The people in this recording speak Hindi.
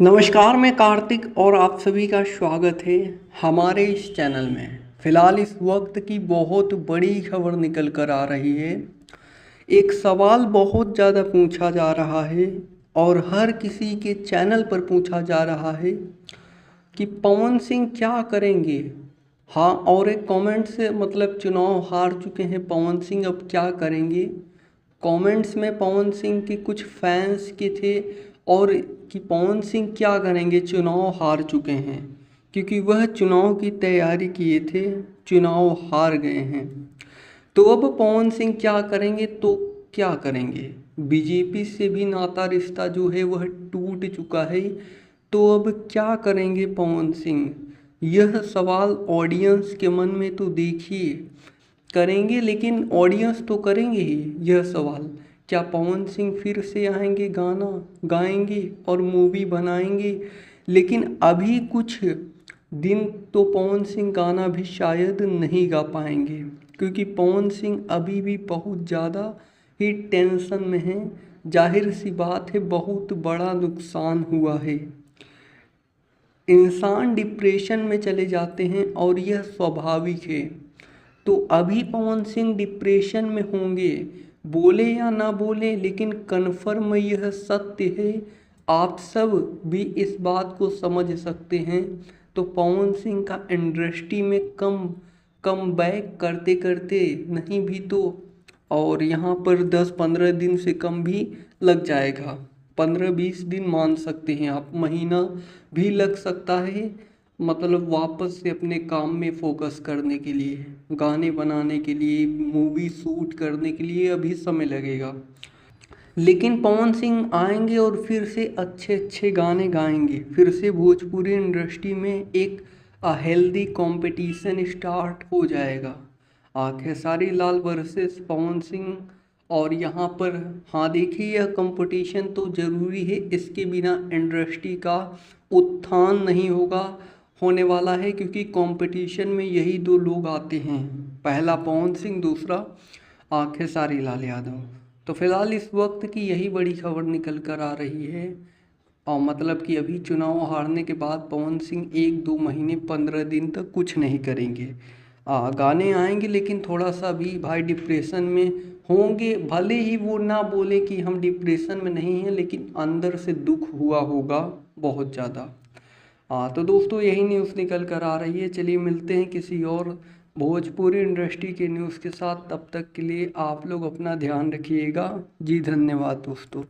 नमस्कार, मैं कार्तिक और आप सभी का स्वागत है हमारे इस चैनल में। फ़िलहाल इस वक्त की बहुत बड़ी खबर निकल कर आ रही है। एक सवाल बहुत ज़्यादा पूछा जा रहा है और हर किसी के चैनल पर पूछा जा रहा है कि पवन सिंह क्या करेंगे। हाँ, और एक कमेंट से मतलब चुनाव हार चुके हैं पवन सिंह, अब क्या करेंगे। कमेंट्स में पवन सिंह के कुछ फैंस के थे और कि पवन सिंह क्या करेंगे, चुनाव हार चुके हैं, क्योंकि वह चुनाव की तैयारी किए थे, चुनाव हार गए हैं। तो अब पवन सिंह क्या करेंगे, तो क्या करेंगे। बीजेपी से भी नाता रिश्ता जो है वह टूट चुका है, तो अब क्या करेंगे पवन सिंह। यह सवाल ऑडियंस के मन में तो देखिए करेंगे, लेकिन ऑडियंस तो करेंगे ही यह सवाल, क्या पवन सिंह फिर से आएंगे, गाना गाएंगे और मूवी बनाएंगे। लेकिन अभी कुछ दिन तो पवन सिंह गाना भी शायद नहीं गा पाएंगे, क्योंकि पवन सिंह अभी भी बहुत ज़्यादा ही टेंशन में हैं। जाहिर सी बात है, बहुत बड़ा नुकसान हुआ है। इंसान डिप्रेशन में चले जाते हैं और यह स्वाभाविक है। तो अभी पवन सिंह डिप्रेशन में होंगे, बोले या ना बोले, लेकिन कन्फर्म यह सत्य है। आप सब भी इस बात को समझ सकते हैं। तो पवन सिंह का इंडस्ट्री में कम बैक करते करते नहीं भी तो, और यहाँ पर 10-15 दिन से कम भी लग जाएगा। 15-20 दिन मान सकते हैं आप, महीना भी लग सकता है। मतलब वापस से अपने काम में फोकस करने के लिए, गाने बनाने के लिए, मूवी शूट करने के लिए अभी समय लगेगा। लेकिन पवन सिंह आएंगे और फिर से अच्छे अच्छे गाने गाएंगे। फिर से भोजपुरी इंडस्ट्री में एक हेल्दी कंपटीशन स्टार्ट हो जाएगा। खेसारी लाल वर्सेस पवन सिंह। और यहाँ पर हाँ देखिए, यह कंपटीशन तो ज़रूरी है, इसके बिना इंडस्ट्री का उत्थान नहीं होने वाला है, क्योंकि कंपटीशन में यही दो लोग आते हैं, पहला पवन सिंह, दूसरा खेसारी लाल यादव। तो फिलहाल इस वक्त की यही बड़ी खबर निकल कर आ रही है। और मतलब कि अभी चुनाव हारने के बाद पवन सिंह 1-2 महीने 15 दिन तक कुछ नहीं करेंगे। गाने आएंगे, लेकिन थोड़ा सा भी भाई डिप्रेशन में होंगे। भले ही वो ना बोले कि हम डिप्रेशन में नहीं हैं, लेकिन अंदर से दुख हुआ होगा बहुत ज़्यादा। तो दोस्तों, यही न्यूज़ निकल कर आ रही है। चलिए मिलते हैं किसी और भोजपुरी इंडस्ट्री के न्यूज़ के साथ। तब तक के लिए आप लोग अपना ध्यान रखिएगा जी। धन्यवाद दोस्तों।